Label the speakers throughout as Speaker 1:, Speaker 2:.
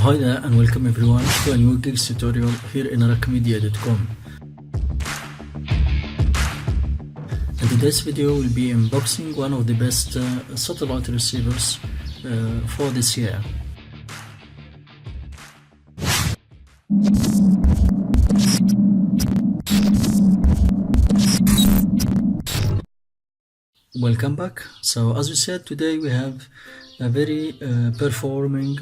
Speaker 1: Hi there and welcome everyone to a new gigs tutorial here in unbox.com. In today's video we'll be unboxing one of the best satellite receivers for this year. Welcome back. So as we said, today we have a very performing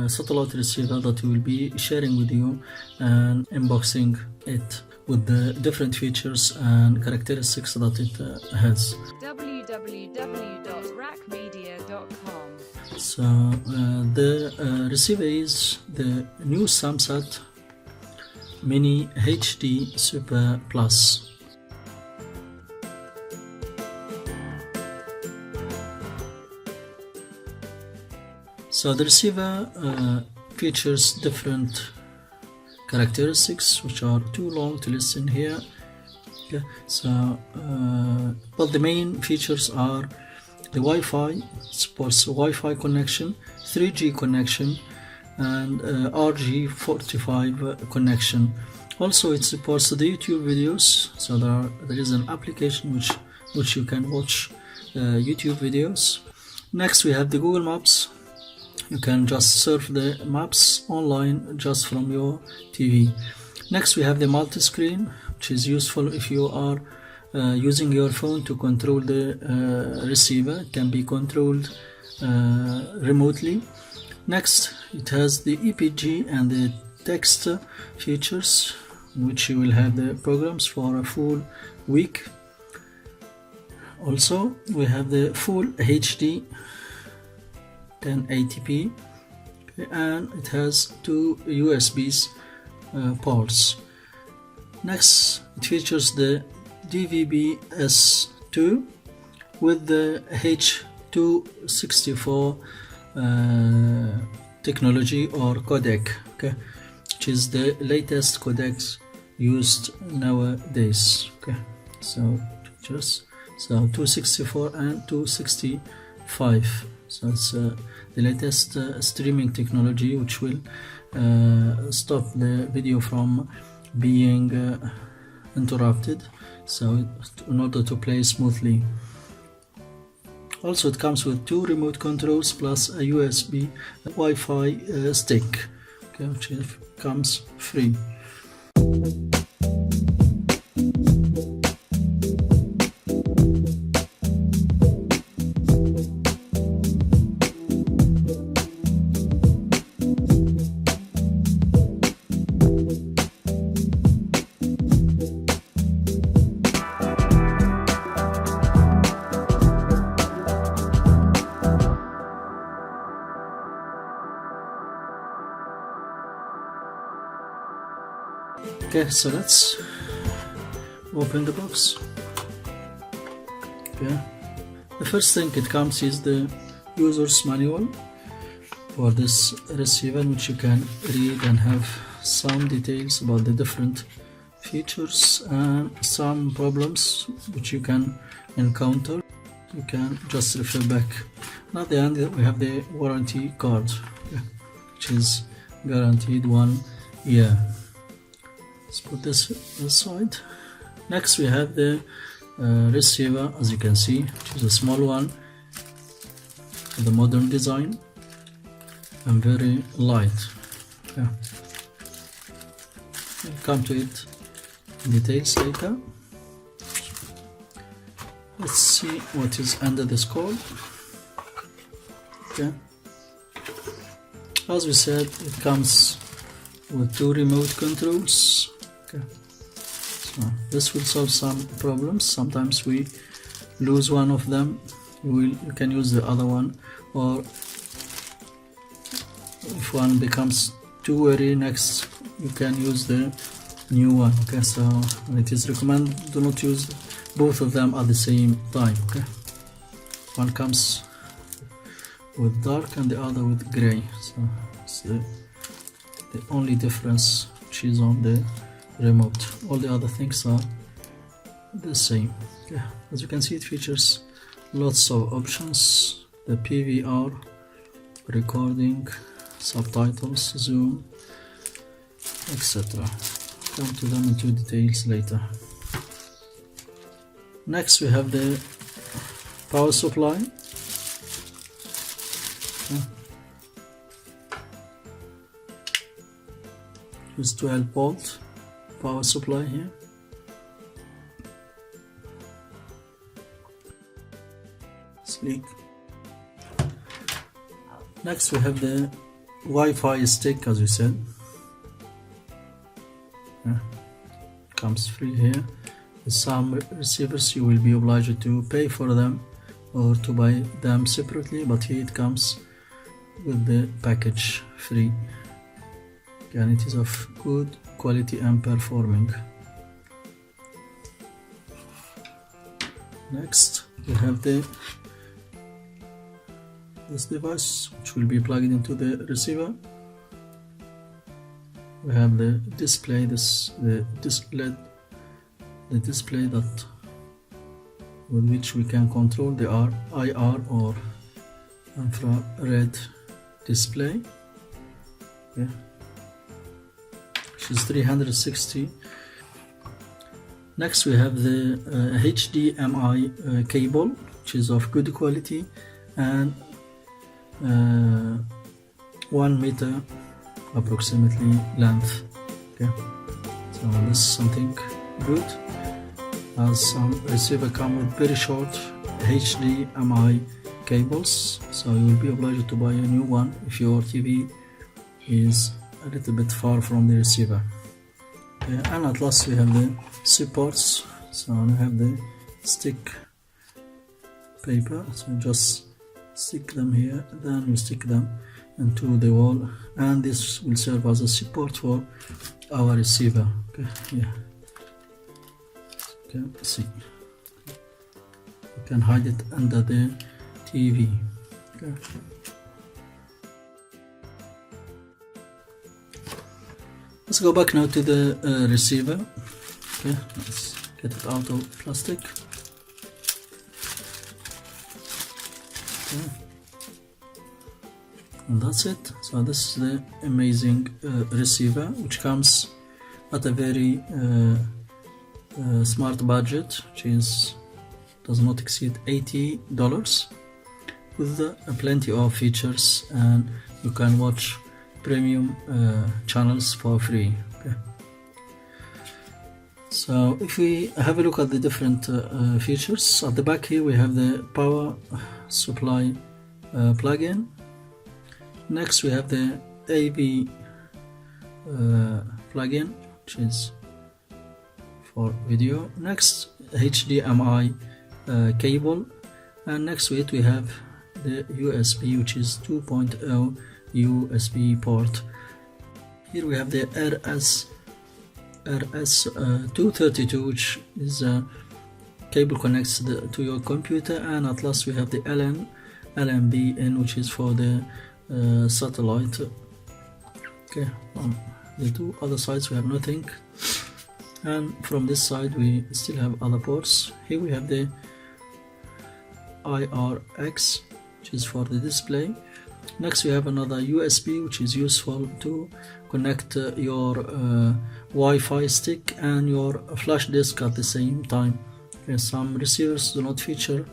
Speaker 1: satellite receiver that we will be sharing with you and unboxing it with the different features and characteristics that it has.
Speaker 2: www.rackmedia.com.
Speaker 1: So the receiver is the new Samsat Mini HD Super Plus. So the receiver features different characteristics which are too long to listen here. Okay. So but the main features are the Wi-Fi, supports Wi-Fi connection, 3G connection and RG45 connection. Also it supports the YouTube videos, so there is an application which you can watch YouTube videos. Next we have the Google Maps. You can just surf the maps online just from your TV. Next we have the multi-screen, which is useful if you are using your phone to control the receiver. It can be controlled remotely. Next it has the EPG and the text features, which you will have the programs for a full week. Also we have the full HD 1080p, and it has two USBs ports. Next it features the DVB-S2 with the H264 technology or codec, okay, which is the latest codecs used nowadays. Okay, so features 264 and 265. So it's the latest streaming technology which will stop the video from being interrupted, so in order to play smoothly. Also it comes with two remote controls plus a USB Wi-Fi stick, okay, which comes free. Okay, so let's open the box. Okay, the first thing it comes is the user's manual for this receiver, which you can read and have some details about the different features and some problems which you can encounter. You can just refer back. And at the end we have the warranty card, okay, which is guaranteed 1 year. Let's put this aside. Next we have the receiver, as you can see, which is a small one with a modern design and very light. Yeah. We'll come to it in details later. Let's see what is under this card. Okay. As we said, it comes with two remote controls. Okay. So this will solve some problems. Sometimes we lose one of them, you can use the other one, or if one becomes too weary, next you can use the new one. Okay, so it is recommended do not use both of them at the same time. Okay, one comes with dark and the other with gray, so it's the only difference which is on the remote. All the other things are the same. Okay. As you can see, it features lots of options: the PVR, recording, subtitles, zoom, etc. Come to them into details later. Next we have the power supply. With 12 volt power supply here. Sleek. Next we have the Wi-Fi stick, as we said. Comes free here. With some receivers you will be obliged to pay for them or to buy them separately, but here it comes with the package free. And it is of good quality and performing. Next we have this device, which will be plugged into the receiver. We have the display, the display that with which we can control the IR or infrared display. Yeah. Which is 360. Next we have the HDMI cable, which is of good quality and 1 meter approximately length. Okay, so this is something good, as some receiver come with very short HDMI cables, so you will be obliged to buy a new one if your TV is a little bit far from the receiver. Okay, and at last we have the supports. So we have the stick paper, so just stick them here, then you stick them into the wall, and this will serve as a support for our receiver. Okay, yeah, you can see, you can hide it under the TV. Okay. Let's go back now to the receiver. Okay, let's get it out of plastic. Okay. And that's it. So this is the amazing receiver, which comes at a very smart budget, which does not exceed $80, with plenty of features, and you can watch premium channels for free. Okay. So if we have a look at the different features, at the back here we have the power supply plug-in. Next we have the AV plug-in, which is for video. Next, HDMI cable, and next to it we have the USB, which is 2.0 USB port. Here we have the RS232, which is a cable connects to your computer, and at last we have the LNB-in, which is for the satellite. Okay, on the two other sides we have nothing, and from this side we still have other ports. Here we have the IRX, which is for the display. Next we have another USB, which is useful to connect your Wi-Fi stick and your flash disk at the same time. Okay, some receivers do not feature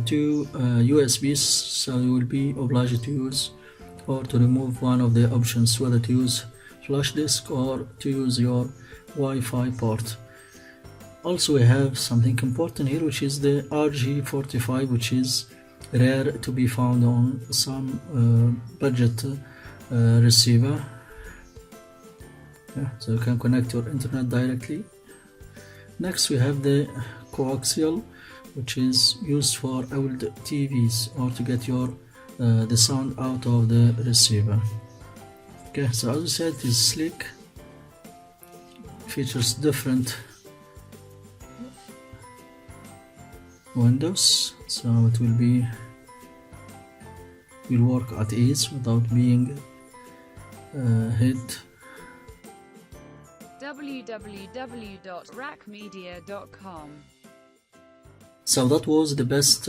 Speaker 1: two USBs, so you will be obliged to use or to remove one of the options, whether to use flash disk or to use your Wi-Fi port. Also we have something important here, which is the RG45, which is rare to be found on some budget receiver. Yeah, so you can connect your internet directly. Next we have the coaxial, which is used for old TVs or to get your the sound out of the receiver. Okay, so as I said, it is sleek, features different windows, so it will work at ease without being hit.
Speaker 2: www.rackmedia.com.
Speaker 1: So that was the best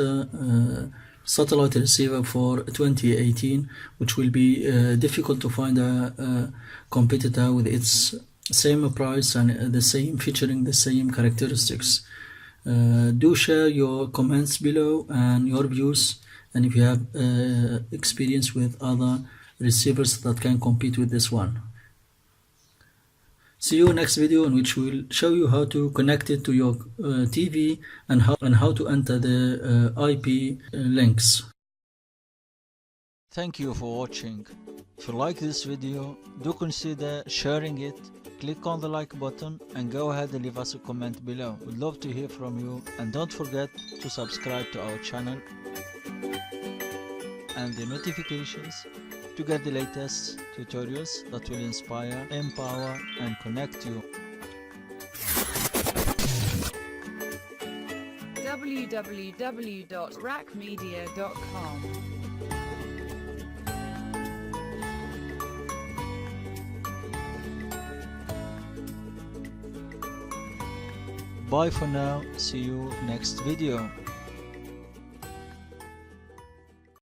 Speaker 1: satellite receiver for 2018, which will be difficult to find a competitor with its same price and featuring the same characteristics. Do share your comments below and your views, and if you have experience with other receivers that can compete with this one. See you next video, in which we'll show you how to connect it to your TV and how to enter the IP links.
Speaker 3: Thank you for watching. If you like this video, do consider sharing it. Click on the like button and go ahead and leave us a comment below. We'd love to hear from you, and don't forget to subscribe to our channel and the notifications to get the latest tutorials that will inspire, empower and connect you.
Speaker 2: www.rackmedia.com.
Speaker 3: Bye for now, see you next video.